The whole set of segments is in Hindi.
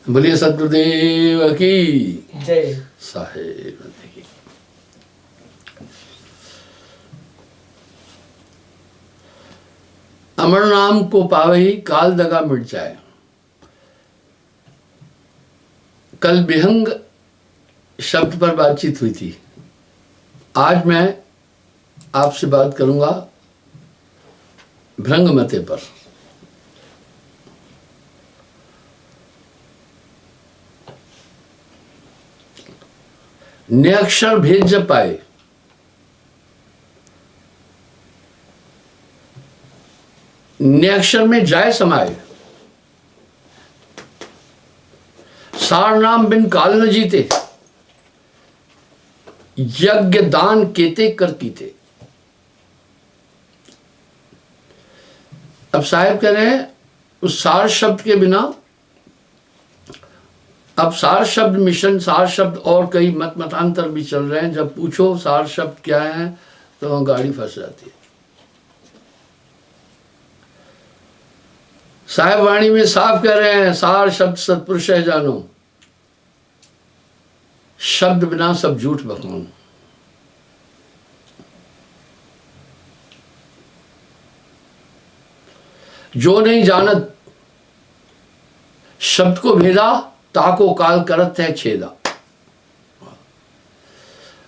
बोलिए सतगुरुदेव की जय। साहेब की। अमर नाम को पावही काल दगा मिट जाए। कल विहंग शब्द पर बातचीत हुई थी। आज मैं आपसे बात करूंगा भृंगमते पर। निरक्षर भेद जब पाए, निरक्षर में जाय समाये, सार नाम बिन काल न जीते, यज्ञ दान केते कर कीते। अब साहेब कह रहे हैं उस सार शब्द के बिना, अब सार शब्द मिशन, सार शब्द और कई मतांतर भी चल रहे हैं। जब पूछो सार शब्द क्या है तो गाड़ी फंस जाती है। साहेब वाणी में साफ कह रहे हैं सार शब्द सत्पुरुष है जानो, शब्द बिना सब झूठ बखानो। जो नहीं जानत शब्द को भेदा, ताको काल करत है छेदा।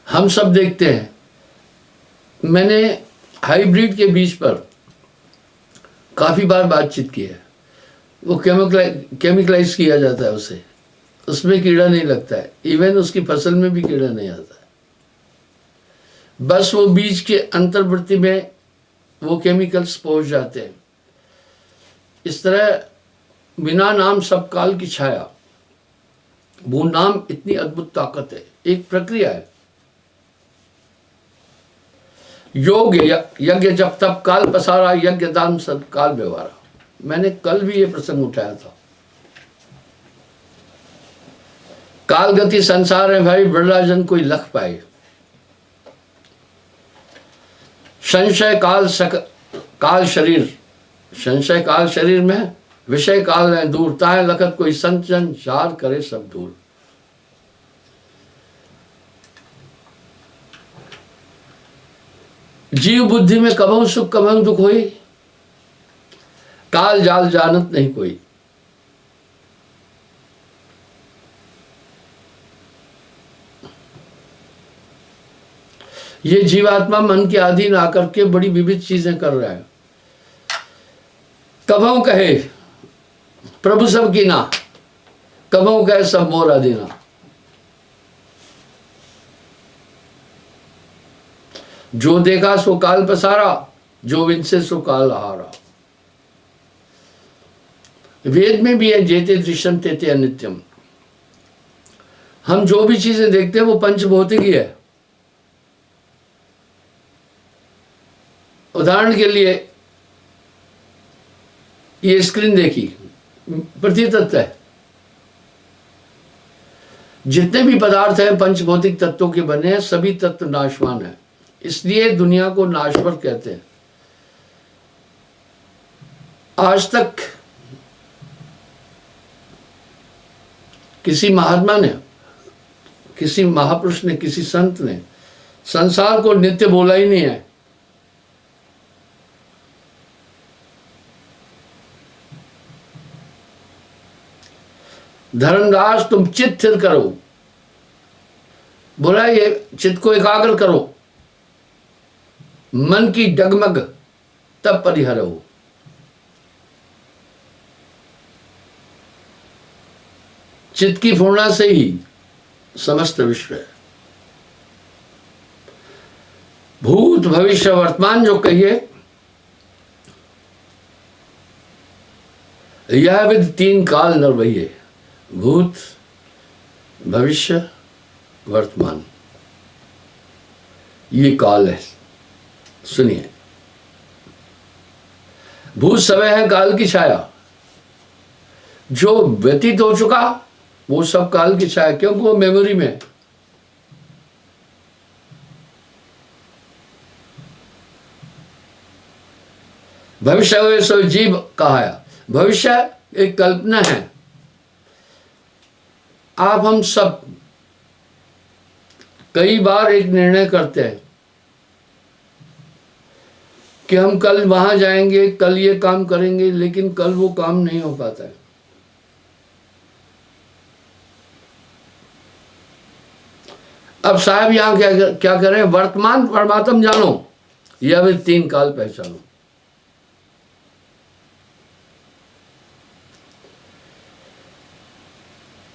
हम सब देखते हैं, मैंने हाइब्रिड के बीज पर काफी बार बातचीत की है। वो केमिकलाइज किया जाता है उसे, उसमें कीड़ा नहीं लगता है, इवन उसकी फसल में भी कीड़ा नहीं आता है। बस वो बीज के अंतर्वृत्ति में वो केमिकल्स पहुंच जाते हैं। इस तरह बिना नाम सब काल की छाया, वो नाम इतनी अद्भुत ताकत है, एक प्रक्रिया है। योग यज्ञ जब तब काल पसारा, यज्ञ दान सब काल व्यवहारा। मैंने कल भी ये प्रसंग उठाया था। काल गति संसार है भाई, बिरला जन कोई लख पाए। संशय काल काल शरीर, संशय काल शरीर में, विषय काल है दूर। ताए लखत कोई संत जन, चार करे सब दूर। जीव बुद्धि में कबहु सुख कबहु दुख होई, काल जाल जानत नहीं कोई। ये जीवात्मा मन के अधीन आकर के बड़ी विविध चीजें कर रहा है। कबहु कहे प्रभु सब की ना, कबहु कहे सब मोर अधीना। जो देखा सो काल पसारा, जो विनसे सो काल हारा। वेद में भी है जेते दृश्यम तेते अनित्यम। हम जो भी चीजें देखते हैं वो पंचभौतिक ही है। उदाहरण के लिए ये स्क्रीन देखी, पृथ्वी तत्व है। जितने भी पदार्थ हैं पंचभौतिक तत्वों के बने हैं, सभी तत्व नाशवान है, इसलिए दुनिया को नाशवर कहते हैं। आज तक किसी महात्मा ने, किसी महापुरुष ने, किसी संत ने संसार को नित्य बोला ही नहीं है। धर्मदास तुम चित्त स्थिर करो, बोला ये चित्त को एकाग्र करो, मन की डगमग तब परिहर हो। चित्त की पूर्णा से ही समस्त विश्व है। भूत भविष्य वर्तमान जो कहिए, यह विद तीन काल नर वही। भूत भविष्य वर्तमान, ये काल है। सुनिए, भूत समय है काल की छाया, जो व्यतीत हो चुका वो सब काल की छाया, क्योंकि वो मेमोरी में है। भविष्य हुए सो जीव कहा, भविष्य एक कल्पना है। आप हम सब कई बार एक निर्णय करते हैं कि हम कल वहां जाएंगे, कल ये काम करेंगे, लेकिन कल वो काम नहीं हो पाता है। अब साहब यहां क्या करें? वर्तमान परमात्म जानो या फिर 3 काल पहचानो।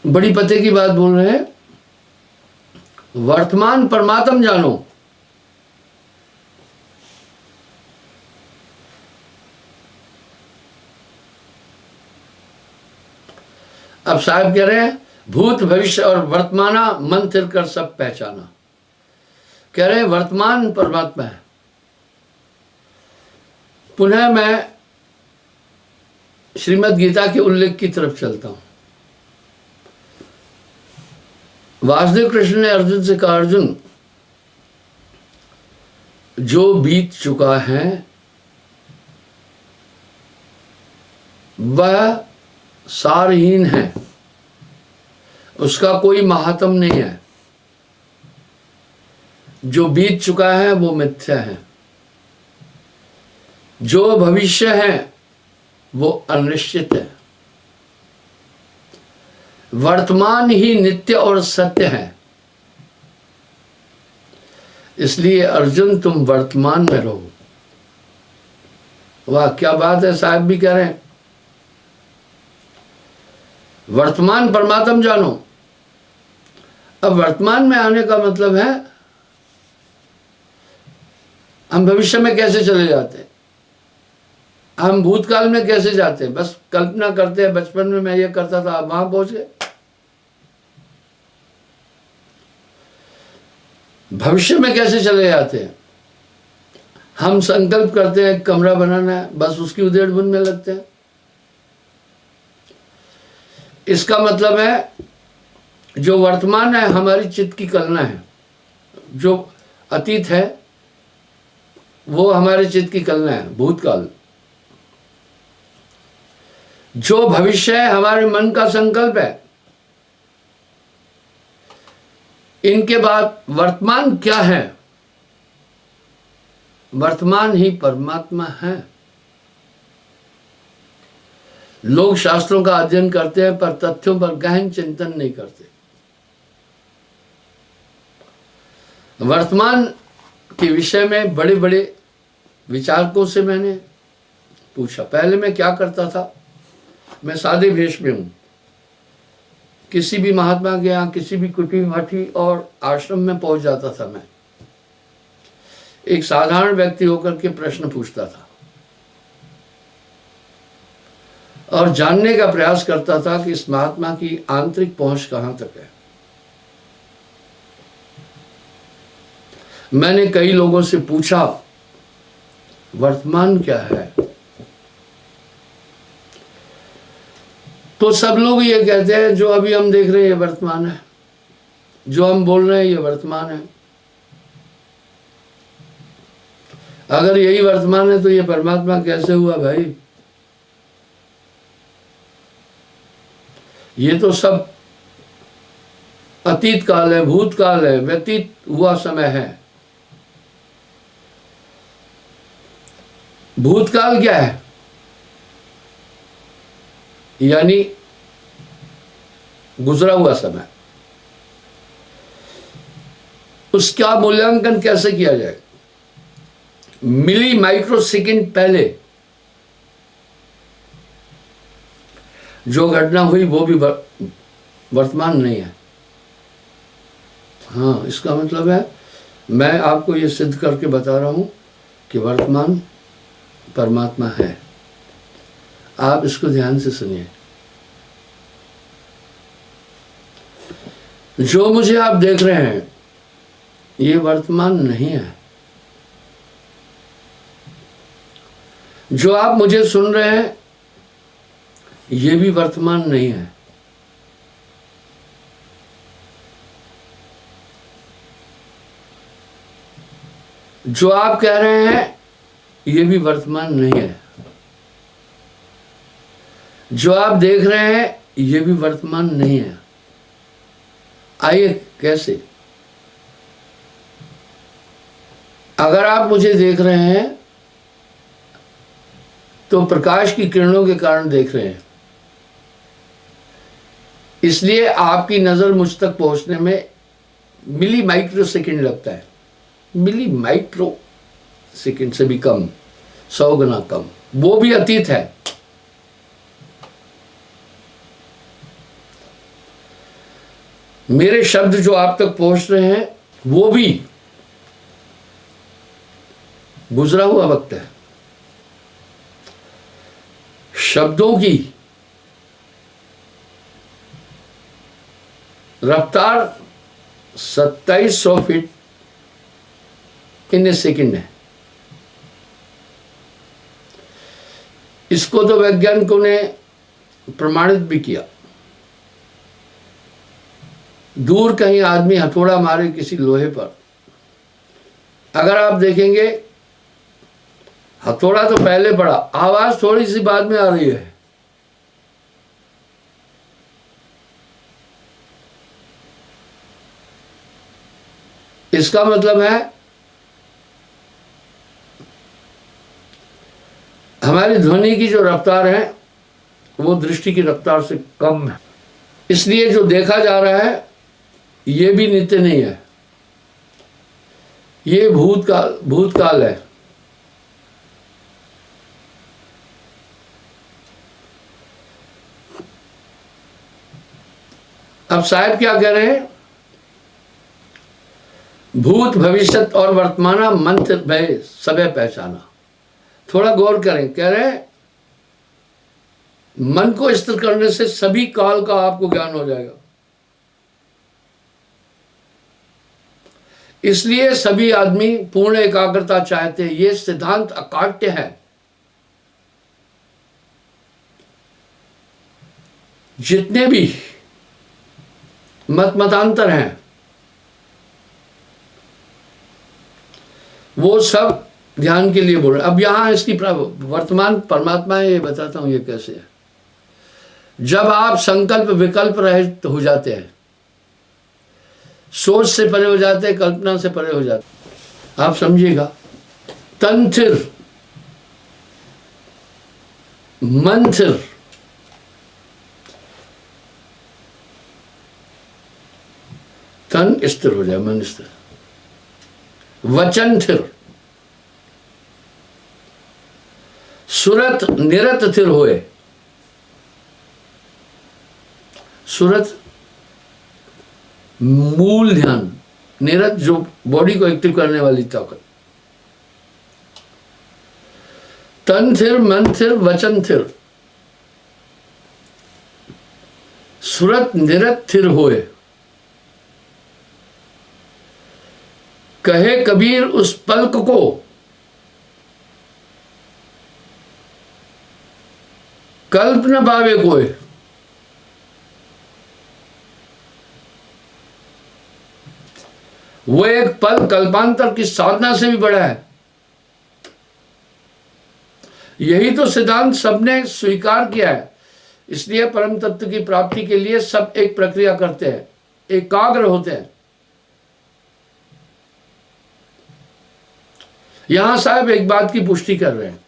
बड़ी पते की बात बोल रहे हैं। वर्तमान परमात्म जानो, अब साहब कह रहे हैं भूत भविष्य और वर्तमाना मन थिर कर सब पहचाना। कह रहे हैं वर्तमान परमात्मा है। पुनः मैं श्रीमद् गीता के उल्लेख की तरफ चलता हूं। वासुदेव कृष्ण ने अर्जुन से कहा, अर्जुन जो बीत चुका है वह सारहीन है, उसका कोई महात्म नहीं है। जो बीत चुका है वो मिथ्या है, जो भविष्य है वो अनिश्चित है, वर्तमान ही नित्य और सत्य है। इसलिए अर्जुन तुम वर्तमान में रहो। वाह क्या बात है, साहब भी कह रहे हैं वर्तमान परमात्म जानो। अब वर्तमान में आने का मतलब है हम भविष्य में कैसे चले जाते हैं, हम भूतकाल में कैसे जाते हैं, बस कल्पना करते हैं बचपन में मैं ये करता था, वहां पहुंच गए। भविष्य में कैसे चले जाते हैं, हम संकल्प करते हैं कमरा बनाना है, बस उसकी उधेड़ बुन में लगते हैं। इसका मतलब है जो वर्तमान है हमारी चित्त की कल्पना है, जो अतीत है वो हमारे चित्त की कल्पना है, भूतकाल। जो भविष्य है हमारे मन का संकल्प है। इनके बाद वर्तमान क्या है? वर्तमान ही परमात्मा है। लोग शास्त्रों का अध्ययन करते हैं पर तथ्यों पर गहन चिंतन नहीं करते। वर्तमान के विषय में बड़े बड़े विचारकों से मैंने पूछा। पहले मैं क्या करता था, मैं सादे भेष में हूं, किसी भी महात्मा के यहाँ, किसी भी कुटी भाटी और आश्रम में पहुंच जाता था। मैं एक साधारण व्यक्ति होकर के प्रश्न पूछता था और जानने का प्रयास करता था कि इस महात्मा की आंतरिक पहुंच कहां तक है। मैंने कई लोगों से पूछा वर्तमान क्या है, तो सब लोग ये कहते हैं जो अभी हम देख रहे हैं ये वर्तमान है, जो हम बोल रहे हैं ये वर्तमान है। अगर यही वर्तमान है तो ये परमात्मा कैसे हुआ भाई? ये तो सब अतीत काल है, भूतकाल है, व्यतीत हुआ समय है। भूतकाल क्या है? यानी गुजरा हुआ समय। उसका मूल्यांकन कैसे किया जाए? मिली माइक्रो सेकंड पहले जो घटना हुई वो भी वर्तमान नहीं है। हाँ, इसका मतलब है मैं आपको ये सिद्ध करके बता रहा हूं कि वर्तमान परमात्मा है। आप इसको ध्यान से सुनिए। जो मुझे आप देख रहे हैं ये वर्तमान नहीं है। जो आप मुझे सुन रहे हैं ये भी वर्तमान नहीं है। जो आप कह रहे हैं ये भी वर्तमान नहीं है। जो आप देख रहे हैं ये भी वर्तमान नहीं है। आइए, कैसे? अगर आप मुझे देख रहे हैं तो प्रकाश की किरणों के कारण देख रहे हैं, इसलिए आपकी नजर मुझ तक पहुंचने में मिली माइक्रो सेकेंड लगता है। मिली माइक्रो सेकेंड से भी कम, 100 गुना कम, वो भी अतीत है। मेरे शब्द जो आप तक पहुंच रहे हैं वो भी गुजरा हुआ वक्त है। शब्दों की रफ्तार 2700 फीट इन ए सेकेंड है। इसको तो वैज्ञानिकों ने प्रमाणित भी किया। दूर कहीं आदमी हथौड़ा मारे किसी लोहे पर, अगर आप देखेंगे हथौड़ा तो पहले पड़ा, आवाज थोड़ी सी बाद में आ रही है। इसका मतलब है हमारी ध्वनि की जो रफ्तार है वो दृष्टि की रफ्तार से कम है। इसलिए जो देखा जा रहा है ये भी नित्य नहीं है, ये भूतकाल है। अब साहब क्या कह रहे हैं? भूत भविष्यत और वर्तमाना मंत्र भय सबे पहचाना। थोड़ा गौर करें, कह रहे हैं मन को स्थिर करने से सभी काल का आपको ज्ञान हो जाएगा। इसलिए सभी आदमी पूर्ण एकाग्रता चाहते हैं। ये सिद्धांत अकाट्य है। जितने भी मतांतर हैं वो सब ध्यान के लिए बोल रहे हैं। अब यहां इसकी वर्तमान परमात्मा है, ये बताता हूं ये कैसे है। जब आप संकल्प विकल्प रहित हो जाते हैं, सोच से परे हो जाते हैं, कल्पना से परे हो जाते हैं, आप समझिएगा, तंत्र मंत्र तन स्थिर हो जाए, मन स्थिर, वचन थिर, सुरत निरत थिर होए। सुरत मूल ध्यान, निरत जो बॉडी को एक्टिव करने वाली ताकत। तन थिर, मन थिर, वचन थिर, सुरत निरत थिर होए। कहे कबीर उस पलक को कल्प न पावे कोई। वो एक पल कल्पांतर की साधना से भी बड़ा है। यही तो सिद्धांत सबने स्वीकार किया है। इसलिए परम तत्व की प्राप्ति के लिए सब एक प्रक्रिया करते हैं, एकाग्र होते हैं। यहां साहब एक बात की पुष्टि कर रहे हैं,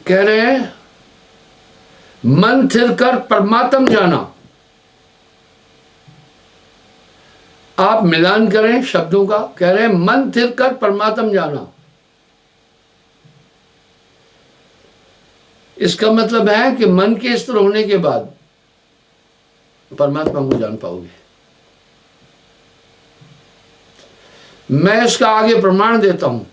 कह रहे हैं मन थिर कर परमात्म जाना। आप मिलान करें शब्दों का, कह रहे हैं मन थिर कर परमात्म जाना। इसका मतलब है कि मन के स्थिर होने के बाद परमात्मा को जान पाओगे। मैं इसका आगे प्रमाण देता हूं।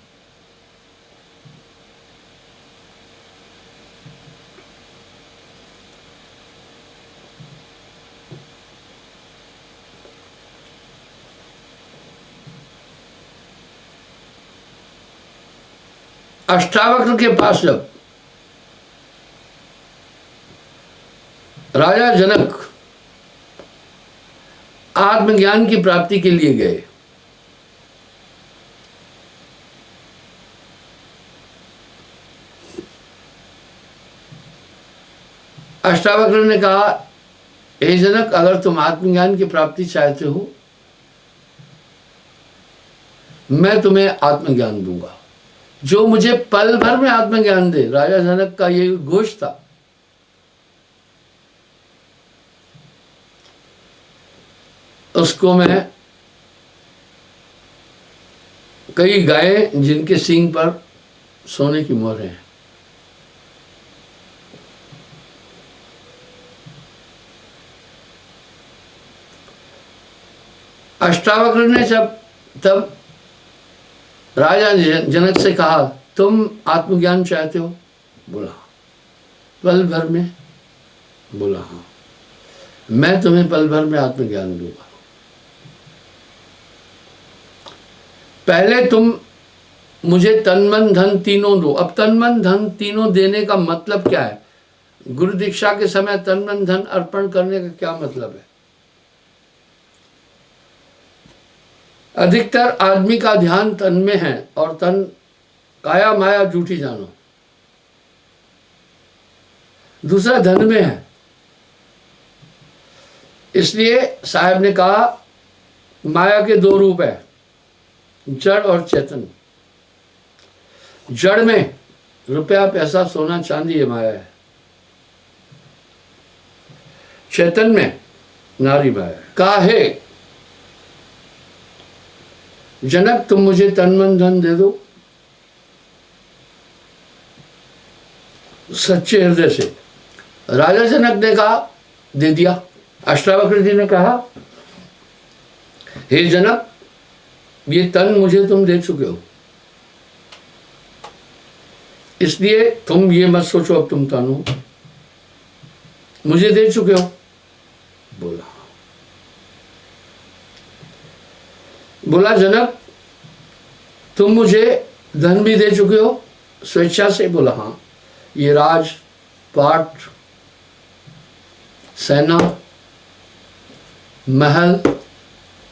अष्टावक्र के पास जब राजा जनक आत्मज्ञान की प्राप्ति के लिए गए अष्टावक्र ने कहा, हे जनक, अगर तुम आत्मज्ञान की प्राप्ति चाहते हो, मैं तुम्हें आत्मज्ञान दूंगा, जो मुझे पल भर में आत्मज्ञान दे। राजा जनक का ये घोष था। उसको मैं कई गायें जिनके सींग पर सोने की मोहरें हैं, अष्टावक्र ने जब तब राजा जनक से कहा, तुम आत्मज्ञान चाहते हो? बोला पल भर में। बोला हाँ, मैं तुम्हें पल भर में आत्मज्ञान दूंगा। पहले तुम मुझे तन मन धन तीनों दो। अब तन मन धन तीनों देने का मतलब क्या है? गुरु दीक्षा के समय तन मन धन अर्पण करने का क्या मतलब है? अधिकतर आदमी का ध्यान तन में है, और तन काया माया झूठी जानो। दूसरा धन में है। इसलिए साहब ने कहा, माया के दो रूप है, जड़ और चेतन। जड़ में रुपया पैसा सोना चांदी ये माया है। चेतन में नारी माया है। कहा, हे जनक, तुम मुझे तन मन धन दे दो सच्चे हृदय से। राजा जनक ने कहा, दे दिया। अष्टावक्र जी ने कहा, हे जनक, ये तन मुझे तुम दे चुके हो, इसलिए तुम ये मत सोचो अब तुम तन हो, मुझे दे चुके हो। बोला जनक, तुम मुझे धन भी दे चुके हो स्वेच्छा से? बोला हाँ, ये राज पाट सेना महल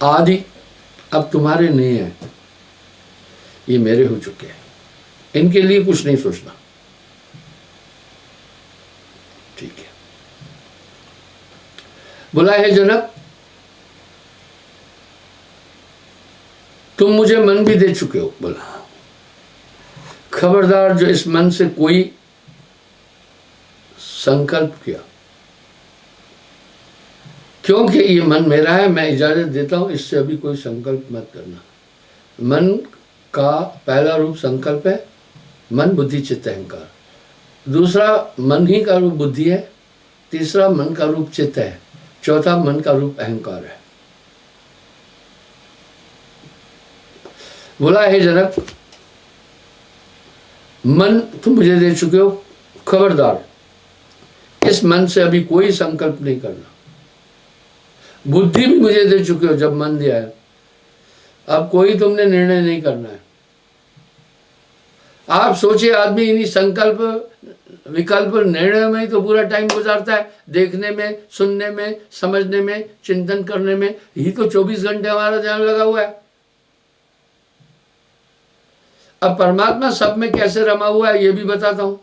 आदि अब तुम्हारे नहीं है, ये मेरे हो चुके हैं, इनके लिए कुछ नहीं सोचना। ठीक है। बोला, हे जनक, तुम मुझे मन भी दे चुके हो। बोला, खबरदार जो इस मन से कोई संकल्प किया, क्योंकि ये मन मेरा है, मैं इजाजत देता हूं, इससे अभी कोई संकल्प मत करना। मन का पहला रूप संकल्प है, मन बुद्धि चित्त अहंकार। दूसरा मन ही का रूप बुद्धि है, तीसरा मन का रूप चित्त है, चौथा मन का रूप अहंकार है। बोला, हे जनक, मन तुम मुझे दे चुके हो, खबरदार इस मन से अभी कोई संकल्प नहीं करना। बुद्धि भी मुझे दे चुके हो जब मन दिया है, अब कोई तुमने निर्णय नहीं करना है। आप सोचिए, आदमी इन्हीं संकल्प विकल्प निर्णय में ही तो पूरा टाइम गुजारता है, देखने में, सुनने में, समझने में, चिंतन करने में ही तो 24 घंटे हमारा ध्यान लगा हुआ है। अब परमात्मा सब में कैसे रमा हुआ है ये भी बताता हूं।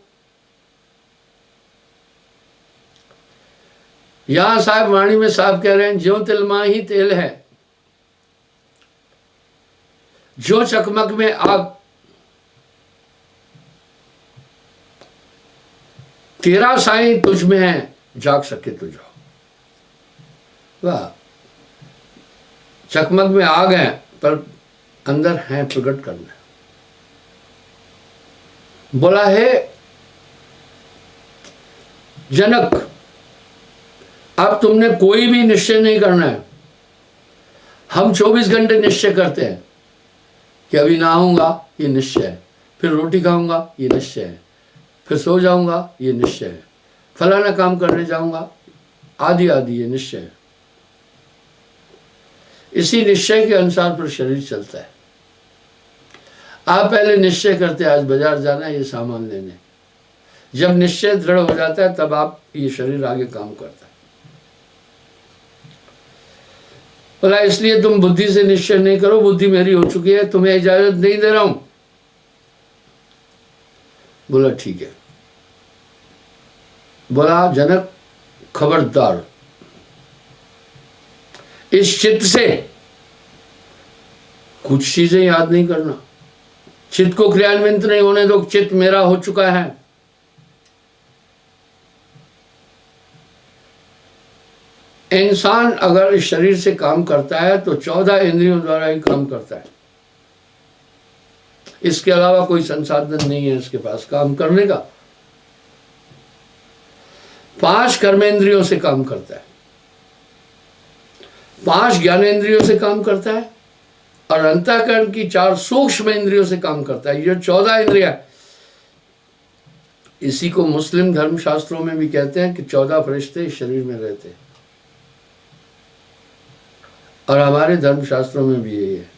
यहां साहब वाणी में साहब कह रहे हैं, ज्यों तिलमा ही तेल है, जो चकमक में आग, तेरा साईं तुझ में है, जाग सके तुझो। वाह, चकमक में आग है पर अंदर है प्रकट करना। बोला, है जनक, अब तुमने कोई भी निश्चय नहीं करना है। हम 24 घंटे निश्चय करते हैं कि अभी नहाऊंगा, ये निश्चय है, फिर रोटी खाऊंगा, ये निश्चय है, फिर सो जाऊंगा, ये निश्चय है, फलाना काम करने जाऊंगा, आदि आदि, ये निश्चय है। इसी निश्चय के अनुसार फिर शरीर चलता है। आप पहले निश्चय करते, आज बाजार जाना है ये सामान लेने, जब निश्चय दृढ़ हो जाता है तब आप ये शरीर आगे काम करता है। बोला, इसलिए तुम बुद्धि से निश्चय नहीं करो, बुद्धि मेरी हो चुकी है, तुम्हें इजाजत नहीं दे रहा हूं। बोला, ठीक है। बोला, जनक, खबरदार, इस चित्त से कुछ चीजें याद नहीं करना। चित्त को क्रियान्वित नहीं होने दो, चित्त मेरा हो चुका है। इंसान अगर इस शरीर से काम करता है तो 14 इंद्रियों द्वारा ही काम करता है। इसके अलावा कोई संसाधन नहीं है इसके पास काम करने का। 5 कर्मेंद्रियों से काम करता है, 5 ज्ञानेंद्रियों से काम करता है, और अंतःकरण की 4 सूक्ष्म इंद्रियों से काम करता है। ये 14 इंद्रियां, इसी को मुस्लिम धर्मशास्त्रों में भी कहते हैं कि 14 फरिश्ते शरीर में रहते हैं, और हमारे धर्मशास्त्रों में भी यही है।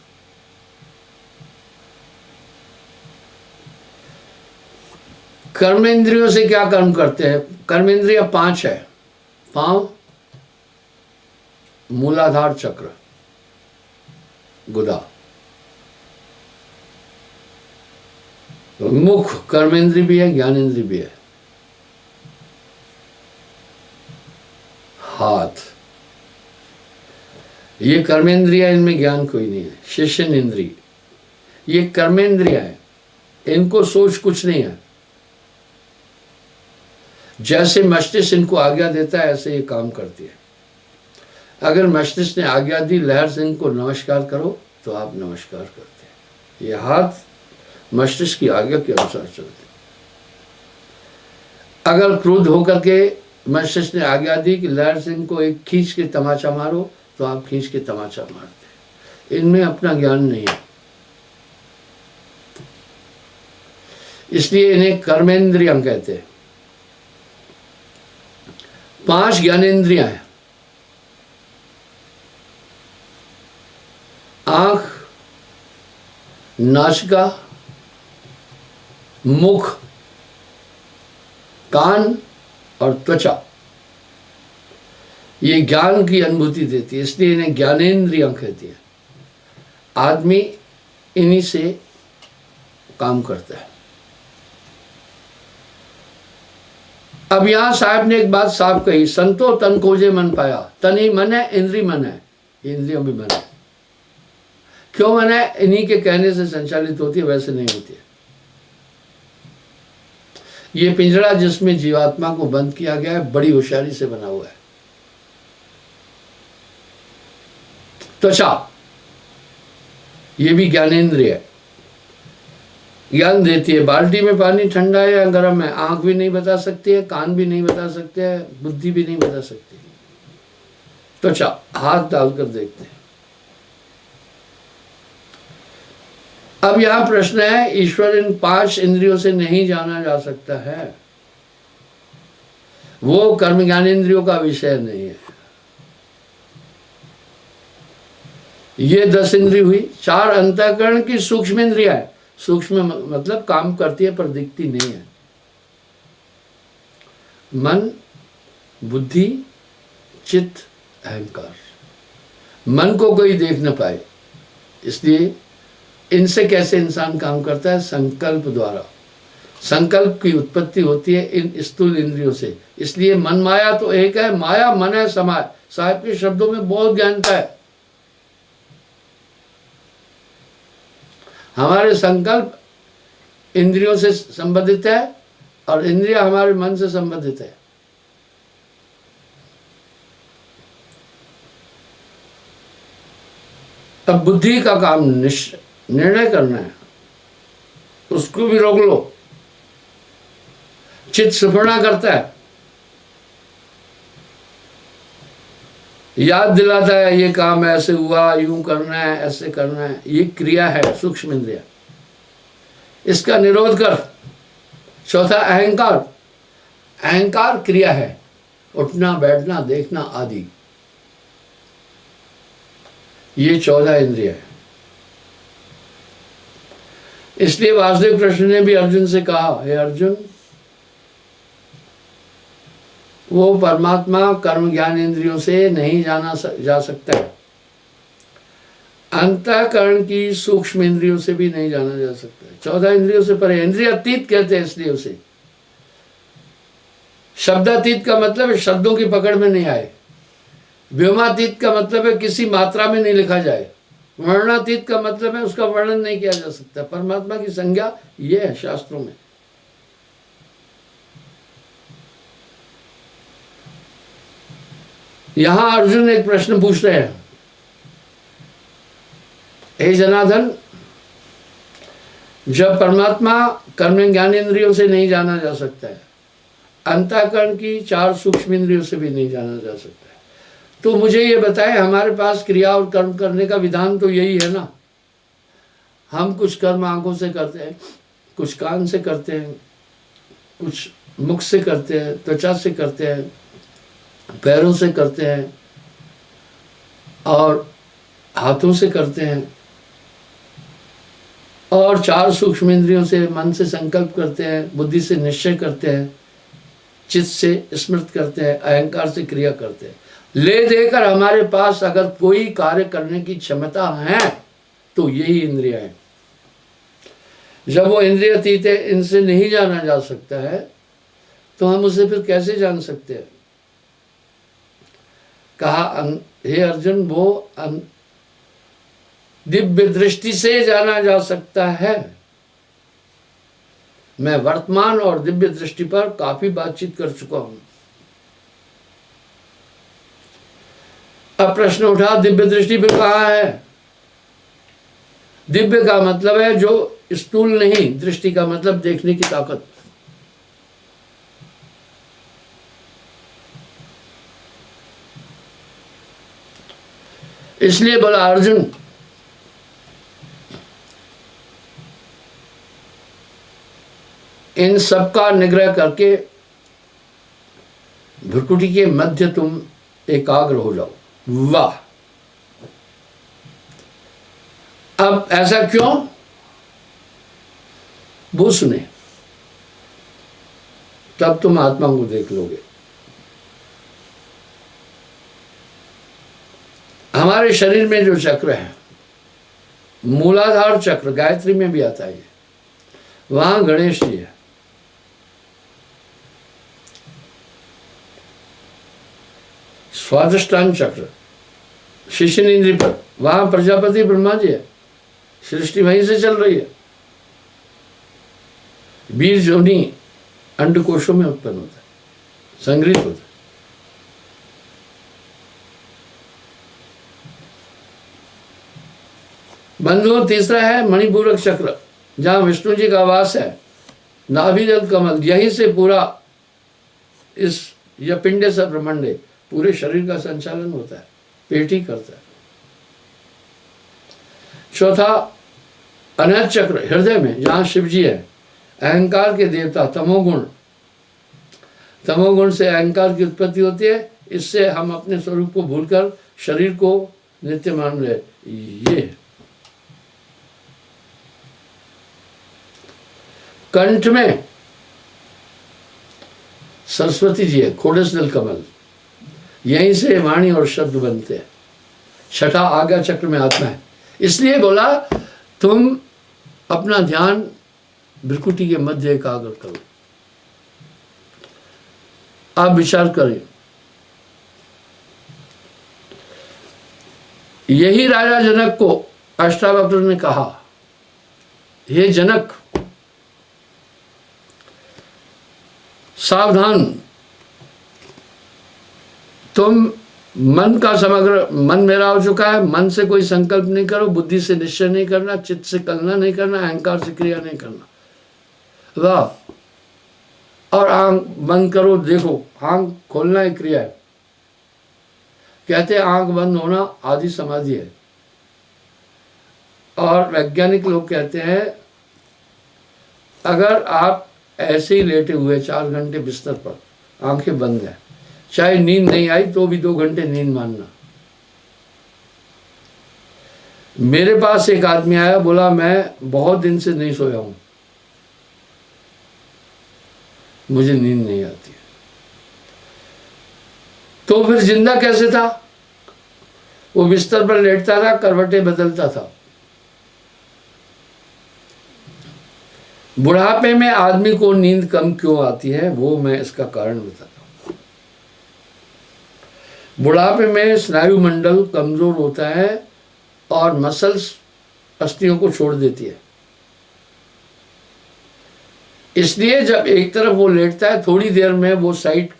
कर्मेंद्रियों से क्या कर्म करते हैं? कर्मेंद्रिय 5 है। पांव, मूलाधार चक्र, गुदा, तो मुख कर्मेंद्रिय भी है, ज्ञानेंद्रिय भी है। हाथ, ये कर्मेंद्रिय, इनमें ज्ञान कोई नहीं है। शेषन इंद्रिय, ये कर्मेंद्रिय है, इनको सोच कुछ नहीं है। जैसे मस्तिष्क इनको आज्ञा देता है ऐसे ये काम करती है। अगर मस्तिष्क ने आज्ञा दी लहर सिंह को नमस्कार करो तो आप नमस्कार करते हैं। ये हाथ मस्तिष्क की आज्ञा के अनुसार चलते। अगर क्रोध होकर के मस्तिष्क ने आज्ञा दी कि लहर सिंह को एक खींच के तमाचा मारो तो आप खींच के तमाचा मारते। इनमें अपना ज्ञान नहीं है, इसलिए इन्हें कर्मेंद्रियम कहते हैं। 5 ज्ञानेंद्रियां हैं। आंख, नासिका, मुख, कान और त्वचा, ये ज्ञान की अनुभूति देती है, इसलिए इन्हें ज्ञानेंद्रियां कहती है। आदमी इन्हीं से काम करता है। अब यहां साहब ने एक बात साफ कही, संतो तन खोजे मन पाया। तन ही मन है, इंद्रिय मन है, इंद्रियों भी मन है। क्यों मन है? इन्हीं के कहने से संचालित होती है, वैसे नहीं होती है। ये पिंजरा जिसमें जीवात्मा को बंद किया गया है बड़ी होशियारी से बना हुआ है। त्वचा, ये भी ज्ञानेंद्रिय है, ज्ञान देती है। बाल्टी में पानी ठंडा है या गर्म है आंख भी नहीं बता सकती है, कान भी नहीं बता सकते हैं, बुद्धि भी नहीं बता सकती। त्वचा, हाथ डालकर देखते हैं। अब यहां प्रश्न है, ईश्वर इन 5 इंद्रियों से नहीं जाना जा सकता है? वो कर्म ज्ञानेंद्रियों का विषय नहीं है। ये 10 इंद्रिय हुई। 4 अंतःकरण की सूक्ष्म इंद्रिया है। सूक्ष्म मतलब काम करती है पर दिखती नहीं है। मन, बुद्धि, चित्त, अहंकार। मन को कोई देख न पाए, इसलिए इनसे कैसे इंसान काम करता है? संकल्प द्वारा। संकल्प की उत्पत्ति होती है इन स्थूल इंद्रियों से, इसलिए मन माया तो एक है, माया मन है समाय। साहिब के शब्दों में बहुत ज्ञानता है। हमारे संकल्प इंद्रियों से संबंधित है और इंद्रिया हमारे मन से संबंधित है। अब बुद्धि का काम निर्णय करना है, उसको भी रोक लो। चित्त सुपर्णा करता है, याद दिलाता है ये काम ऐसे हुआ, यूं करना है, ऐसे करना है। ये क्रिया है सूक्ष्म इंद्रिया, इसका निरोध कर। चौथा अहंकार। अहंकार क्रिया है, उठना बैठना देखना आदि। ये 14 इंद्रिया है। इसलिए वासुदेव कृष्ण ने भी अर्जुन से कहा, हे अर्जुन, वो परमात्मा कर्म ज्ञान इंद्रियों से नहीं जा सकता है। अंतःकरण की सूक्ष्म इंद्रियों से भी नहीं जाना जा सकता है। 14 इंद्रियों से परे, इंद्रिय अतीत कहते हैं इसलिए उसे। शब्दातीत का मतलब है शब्दों की पकड़ में नहीं आए। व्योमातीत का मतलब है किसी मात्रा में नहीं लिखा जाए। वर्णातीत का मतलब है उसका वर्णन नहीं किया जा सकता। परमात्मा की संज्ञा ये है शास्त्रों में। यहां अर्जुन एक प्रश्न पूछ रहे हैं, हे जनार्दन, जब परमात्मा कर्म ज्ञानेंद्रियों से नहीं जाना जा सकता है, अंतःकरण की 4 सूक्ष्म इंद्रियों से भी नहीं जाना जा सकता है, तो मुझे ये बताए, हमारे पास क्रिया और कर्म करने का विधान तो यही है ना। हम कुछ कर्म आंखों से करते हैं, कुछ कान से करते हैं, कुछ मुख से करते हैं, त्वचा से करते हैं, पैरों से करते हैं और हाथों से करते हैं, और 4 सूक्ष्म इंद्रियों से, मन से संकल्प करते हैं, बुद्धि से निश्चय करते हैं, चित्त से स्मृत करते हैं, अहंकार से क्रिया करते हैं। ले देकर हमारे पास अगर कोई कार्य करने की क्षमता है तो यही इंद्रियां हैं। जब वो इंद्रियातीत है, इनसे नहीं जाना जा सकता है, तो हम उसे फिर कैसे जान सकते हैं? कहा, हे अर्जुन, वो दिव्य दृष्टि से जाना जा सकता है। मैं वर्तमान और दिव्य दृष्टि पर काफी बातचीत कर चुका हूं। अब प्रश्न उठा, दिव्य दृष्टि पे कहाँ है? दिव्य का मतलब है जो स्थूल नहीं, दृष्टि का मतलब देखने की ताकत। इसलिए बोला, अर्जुन, इन सब का निग्रह करके भ्रुकुटी के मध्य तुम एकाग्र हो जाओ। वाह! अब ऐसा क्यों? वो सुने, तब तुम आत्मा को देख लोगे। हमारे शरीर में जो चक्र है, मूलाधार चक्र, गायत्री में भी आता है, वहां गणेश जी है। स्वादिष्टान चक्र शिशिन इंद्री पर, वहां प्रजापति ब्रह्मा जी है। सृष्टि वहीं से चल रही है। बीज जोनि अंडकोशों में उत्पन्न होता है, संग्रहित होता है। बंधुओं, तीसरा है मणिपूरक चक्र, जहां विष्णु जी का वास है। नाभिजल कमल, यहीं से पूरा इस या पिंडे से ब्रह्मांडे पूरे शरीर का संचालन होता है, पेट ही करता है। चौथा अनहत चक्र, हृदय में, जहां शिव जी है, अहंकार के देवता। तमोगुण, तमोगुण से अहंकार की उत्पत्ति होती है। इससे हम अपने स्वरूप को भूलकर शरीर को नित्य मान रहे। ये कंठ में सरस्वती जी है, खोड़सदल कमल, यहीं से वाणी और शब्द बनते हैं। छठा आज्ञा चक्र में आत्मा है। इसलिए बोला, तुम अपना ध्यान भ्रुकुटी के मध्य एकाग्र करो। आप विचार करें, यही राजा जनक को अष्टावक्र ने कहा, हे जनक, सावधान, तुम मन का समग्र, मन मेरा हो चुका है, मन से कोई संकल्प नहीं करो, बुद्धि से निश्चय नहीं करना, चित्त से कल्पना नहीं करना, अहंकार से क्रिया नहीं करना। वाह! और आंख बंद करो, देखो, आंख खोलना एक क्रिया है। कहते हैं आंख बंद होना आदि समाधि है। और वैज्ञानिक लोग कहते हैं, अगर आप ऐसे ही लेटे हुए 4 घंटे बिस्तर पर, आंखें बंद है, चाहे नींद नहीं आई तो भी 2 घंटे नींद मानना। मेरे पास एक आदमी आया, बोला मैं बहुत दिन से नहीं सोया हूं, मुझे नींद नहीं आती। तो फिर जिंदा कैसे था? वो बिस्तर पर लेटता था, करवटें बदलता था। बुढ़ापे में आदमी को नींद कम क्यों आती है, वो मैं इसका कारण बताता हूँ। बुढ़ापे में स्नायु मंडल कमजोर होता है और मसल्स अस्थियों को छोड़ देती है। इसलिए जब एक तरफ वो लेटता है, थोड़ी देर में वो साइड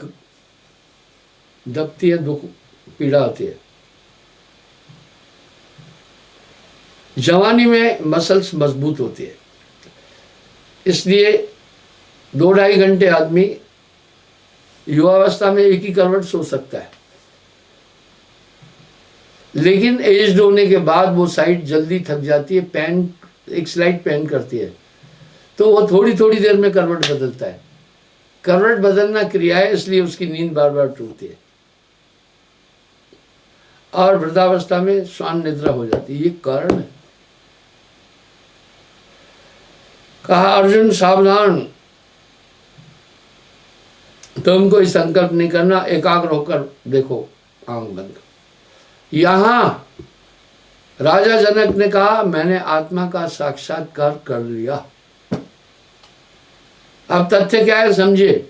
दबती है, दुख पीड़ा आती है। जवानी में मसल्स मजबूत होती है, इसलिए 2-2.5 घंटे आदमी युवावस्था में एक ही करवट सो सकता है, लेकिन एज होने के बाद वो साइड जल्दी थक जाती है, पैन एक स्लाइड पैन करती है, तो वो थोड़ी थोड़ी देर में करवट बदलता है। करवट बदलना क्रिया है, इसलिए उसकी नींद बार बार टूटती है और वृद्धावस्था में श्वान निद्रा हो जाती है। ये कारण है। कहा अर्जुन सावधान, तुम कोई संकल्प नहीं करना, एकाग्र होकर देखो, आंख बंद करो। यहां राजा जनक ने कहा मैंने आत्मा का साक्षात्कार कर लिया। अब तथ्य क्या है समझिए।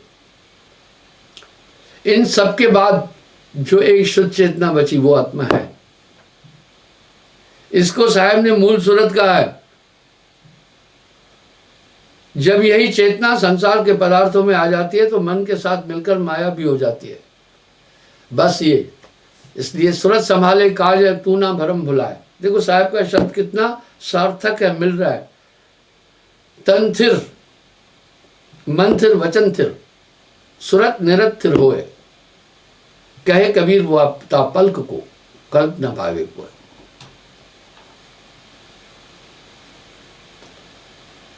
इन सबके बाद जो एक शुद्ध चेतना बची वो आत्मा है। इसको साहब ने मूल सूरत कहा है। जब यही चेतना संसार के पदार्थों में आ जाती है तो मन के साथ मिलकर माया भी हो जाती है। बस ये, इसलिए सूरत संभाले काज है तू ना भरम भुलाए। देखो साहब का शब्द कितना सार्थक है, मिल रहा है। तन थिर, मन थिर, वचन थिर, सूरत निरत थिर होए, कहे कबीर वो आपता पल्क को कल्प न पावे को।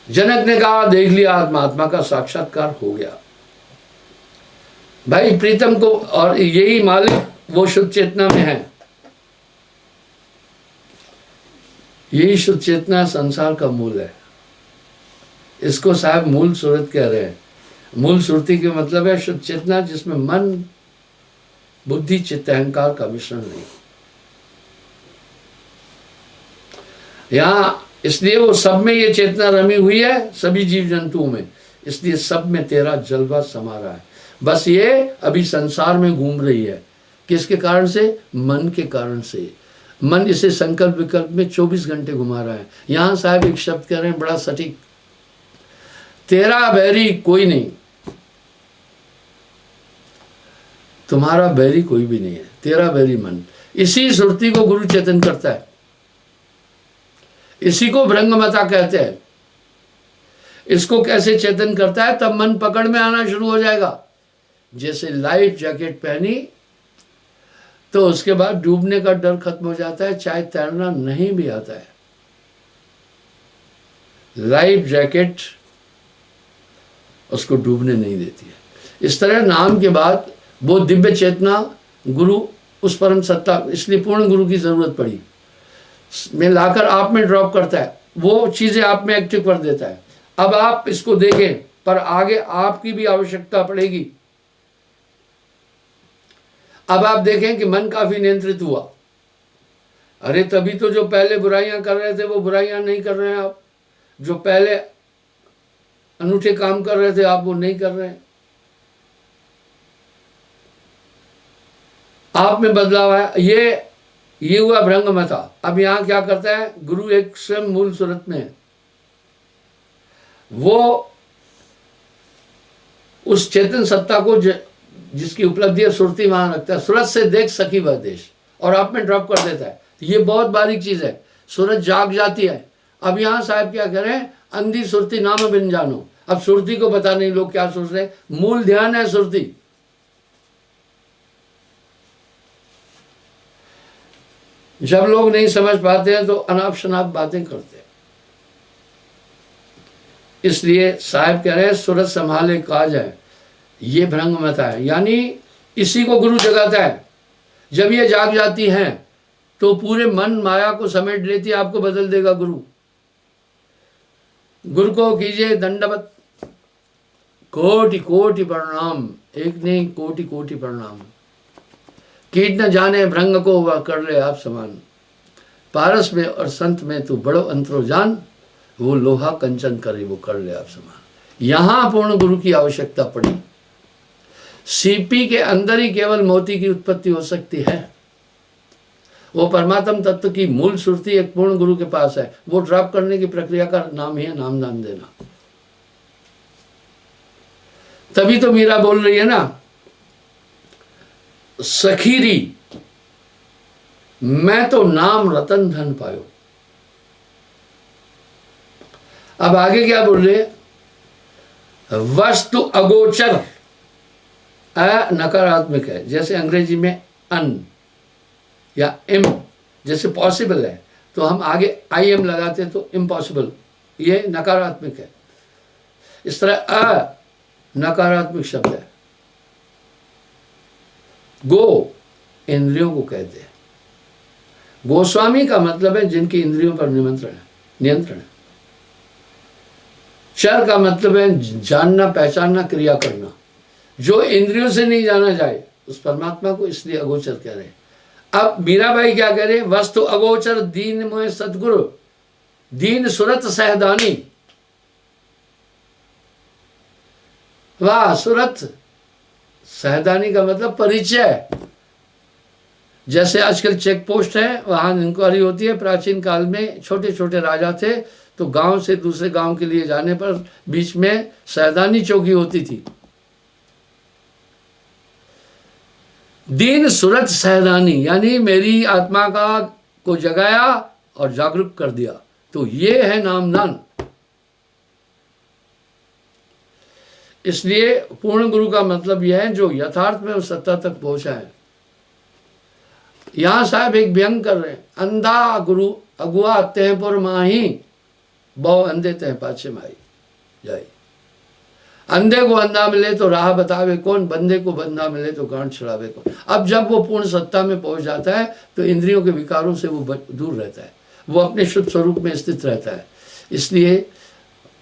जनक ने कहा देख लिया आत्मा, आत्मा का साक्षात्कार हो गया। भाई प्रीतम को, और यही मालिक वो शुद्ध चेतना में है। यही शुद्ध चेतना संसार का मूल है। इसको साहब मूल सूरत कह रहे हैं। मूल सुरती के मतलब है शुद्ध चेतना, जिसमें मन बुद्धि चित्त अहंकार का मिश्रण नहीं। यहां इसलिए वो सब में ये चेतना रमी हुई है, सभी जीव जंतुओं में, इसलिए सब में तेरा जलवा समा रहा है। बस ये अभी संसार में घूम रही है। किसके कारण से? मन के कारण से। मन इसे संकल्प विकल्प में 24 घंटे घुमा रहा है। यहां साहब एक शब्द कह रहे हैं बड़ा सटीक, तेरा बैरी कोई नहीं। तुम्हारा बैरी कोई भी नहीं है, तेरा बैरी मन। इसी सुरती को गुरु चेतन करता है, इसी को भ्रंगमता कहते हैं। इसको कैसे चेतन करता है? तब मन पकड़ में आना शुरू हो जाएगा। जैसे लाइफ जैकेट पहनी तो उसके बाद डूबने का डर खत्म हो जाता है, चाहे तैरना नहीं भी आता है। लाइफ जैकेट उसको डूबने नहीं देती है। इस तरह नाम के बाद वो दिव्य चेतना गुरु, उस परम सत्ता, इसलिए पूर्ण गुरु की जरूरत पड़ी, में लाकर आप में ड्रॉप करता है, वो चीजें आप में एक्टिव कर देता है। अब आप इसको देखें, पर आगे आपकी भी आवश्यकता पड़ेगी। अब आप देखें कि मन काफी नियंत्रित हुआ। अरे तभी तो जो पहले बुराइयां कर रहे थे वो बुराइयां नहीं कर रहे हैं आप। जो पहले अनूठे काम कर रहे थे आप वो नहीं कर रहे हैं। आप में बदलाव है। ये हुआ भ्रंगमता। अब यहां क्या करता है गुरु? एक स्वयं मूल सूरत में है, वो उस चेतन सत्ता को जिसकी उपलब्धि है सुरती वहां रखता है। सूरत से देख सकी वह देश, और आप में ड्रॉप कर देता है। ये बहुत बारीक चीज है। सूरत जाग जाती है। अब यहां साहब क्या करें? अंधी सुरती नाम बिन जानो। अब सुरती को पता नहीं लोग क्या सोच रहे हैं। मूल ध्यान है सुरती। जब लोग नहीं समझ पाते हैं तो अनाप शनाप बातें करते हैं। इसलिए साहब कह रहे हैं सूरत संभाले काज है, ये भ्रंगमता है। यानी इसी को गुरु जगाता है। जब ये जाग जाती हैं तो पूरे मन माया को समेट लेती है, आपको बदल देगा गुरु। गुरु को कीजिए दंडवत, कोटि कोटि प्रणाम। एक नहीं कोटि कोटि प्रणाम। कीट न जाने भ्रंग को वह कर ले आप समान। पारस में और संत में तू बड़ो अंतरो जान, वो लोहा कंचन करे, वो कर ले आप समान। यहां पूर्ण गुरु की आवश्यकता पड़ी। सीपी के अंदर ही केवल मोती की उत्पत्ति हो सकती है। वो परमात्म तत्व की मूल सुरती एक पूर्ण गुरु के पास है। वो ड्रॉप करने की प्रक्रिया का नाम ही है नाम दान देना। तभी तो मीरा बोल रही है ना, सखीरी मैं तो नाम रतन धन पायो। अब आगे क्या बोल रहे, वस्तु अगोचर, अ नकारात्मक है, जैसे अंग्रेजी में अन या इम, जैसे पॉसिबल है तो हम आगे आई एम लगाते तो इम्पॉसिबल, ये नकारात्मक है। इस तरह अ नकारात्मक शब्द है। गो इंद्रियों को कहते हैं। गोस्वामी का मतलब है जिनकी इंद्रियों पर नियंत्रण है। चर का मतलब है जानना, पहचानना, क्रिया करना। जो इंद्रियों से नहीं जाना जाए उस परमात्मा को इसलिए अगोचर कह रहे हैं। अब मीराबाई क्या कह रहे, वस्तु अगोचर दीन मोह सतगुरु, दीन सुरत सहदानी। वाह, सुरत सहदानी का मतलब परिचय। जैसे आजकल चेक पोस्ट है, वहां इंक्वायरी होती है। प्राचीन काल में छोटे छोटे राजा थे तो गांव से दूसरे गांव के लिए जाने पर बीच में सहदानी चौकी होती थी। दीन सुरत सहदानी यानी मेरी आत्मा को जगाया और जागरूक कर दिया, तो ये है नामदान। इसलिए पूर्ण गुरु का मतलब यह है जो यथार्थ में उस सत्ता तक पहुंचा है। यहां साहब एक व्यंग कर रहे हैं, अंधा गुरु अगुआ तहपुर माही, बहु अंधे तह पाछे माई जाई। अंधे को अंधा मिले तो राह बतावे कौन, बंदे को बंदा मिले तो गांठ छुड़ावे कौन। अब जब वो पूर्ण सत्ता में पहुंच जाता है तो इंद्रियों के विकारों से वो दूर रहता है, वो अपने शुद्ध स्वरूप में स्थित रहता है। इसलिए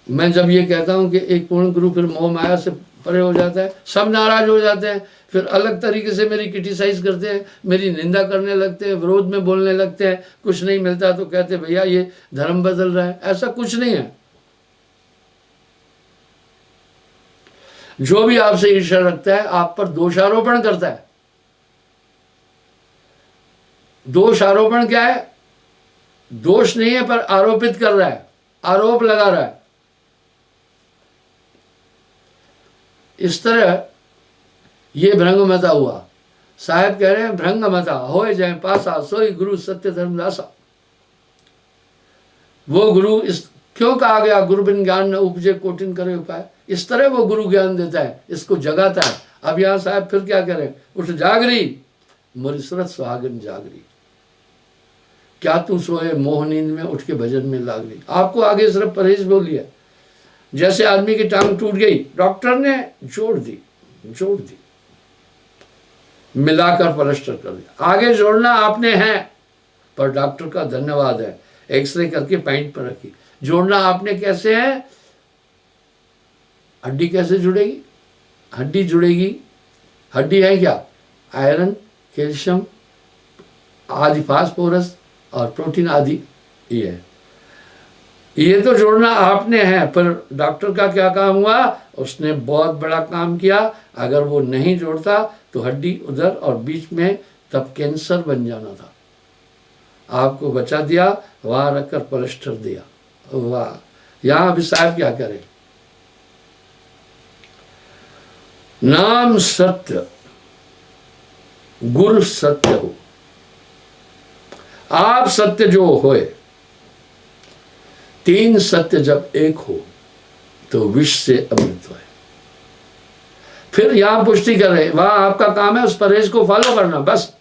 मैं जब ये कहता हूं कि एक पूर्ण गुरु फिर मोह माया से परे हो जाता है, सब नाराज हो जाते हैं, फिर अलग तरीके से मेरी क्रिटिसाइज करते हैं, मेरी निंदा करने लगते हैं, विरोध में बोलने लगते हैं। कुछ नहीं मिलता तो कहते हैं भैया ये धर्म बदल रहा है। ऐसा कुछ नहीं है। जो भी आपसे ईर्ष्या रखता है आप पर दोषारोपण करता है। दोष आरोपण क्या है, दोष नहीं है पर आरोपित कर रहा है, आरोप लगा रहा है। इस तरह ये भ्रंगमता हुआ। साहब कह रहे हैं भ्रंगमता होए जाए पासा, सोई गुरु सत्य धर्मदासा। वो गुरु इस क्यों कहा गया, गुरु बिन ज्ञान न उपजे कोटिन करे उपाय। इस तरह वो गुरु ज्ञान देता है, इसको जगाता है। अब यहां साहब फिर क्या करें, उठ जागरी मोरी सूरत सुहागिन जागरी, क्या तू सोए मोह नींद में उठ के भजन में लाग रही। आपको आगे सिर्फ परहेज बोलिए। जैसे आदमी की टांग टूट गई, डॉक्टर ने जोड़ दी, मिलाकर प्लास्टर कर दिया। आगे जोड़ना आपने है पर डॉक्टर का धन्यवाद है, एक्सरे करके पैंट पर रखी। जोड़ना आपने कैसे है, हड्डी कैसे जुड़ेगी, हड्डी जुड़ेगी। हड्डी है क्या, आयरन, कैल्शियम आदि, फास्फोरस और प्रोटीन आदि, ये तो जोड़ना आपने है। पर डॉक्टर का क्या काम हुआ, उसने बहुत बड़ा काम किया। अगर वो नहीं जोड़ता तो हड्डी उधर और बीच में तब कैंसर बन जाना था। आपको बचा दिया, वहां रखकर प्लास्टर दिया। वाह, यहां अभी साहब क्या करें, नाम सत्य गुरु सत्य हो। आप सत्य जो होए, तीन सत्य जब एक हो तो विष से अमृत होए। फिर यहां पुष्टि कर रहे, वहां आपका काम है उस परहेज को फॉलो करना, बस।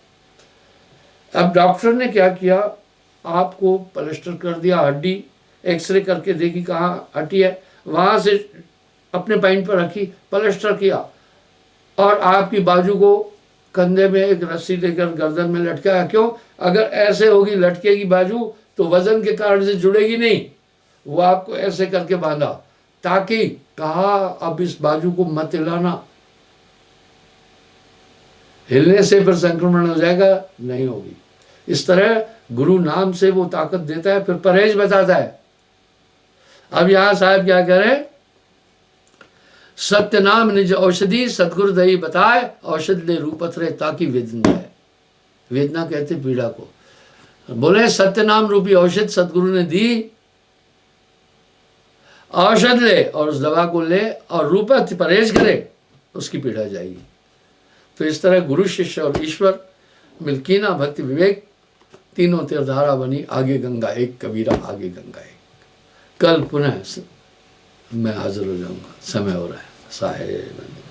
अब डॉक्टर ने क्या किया, आपको प्लास्टर कर दिया, हड्डी एक्सरे करके देखी कहाँ हड्डी है, वहां से अपने पैंट पर रखी, प्लास्टर किया और आपकी बाजू को कंधे में एक रस्सी लेकर गर्दन में लटकाया। क्यों, अगर ऐसे होगी लटकेगी बाजू तो वजन के कारण से जुड़ेगी नहीं, वो आपको ऐसे करके बांधा, ताकि कहा अब इस बाजू को मत हिलाना, हिलने से फिर संक्रमण हो जाएगा, नहीं होगी। इस तरह गुरु नाम से वो ताकत देता है, फिर परहेज बताता है। अब यहाँ साहब क्या करें, सत्य नाम निज औषधि सतगुरु दई बताए, औषध ले रूपत रहे ताकि वेदना है। वेदना कहते पीड़ा को। बोले सत्य नाम रूपी औषध सतगुरु ने दी, औषध ले और उस दवा को ले और रूपत परहेज करे, उसकी पीड़ा जाएगी। तो इस तरह गुरु शिष्य और ईश्वर मिल्कीना भक्ति विवेक तीनों तीरधारा बनी, आगे गंगा एक, कबीरा आगे गंगा एक। कल पुनः मैं हाजिर हो जाऊंगा, समय हो रहा है साहेब।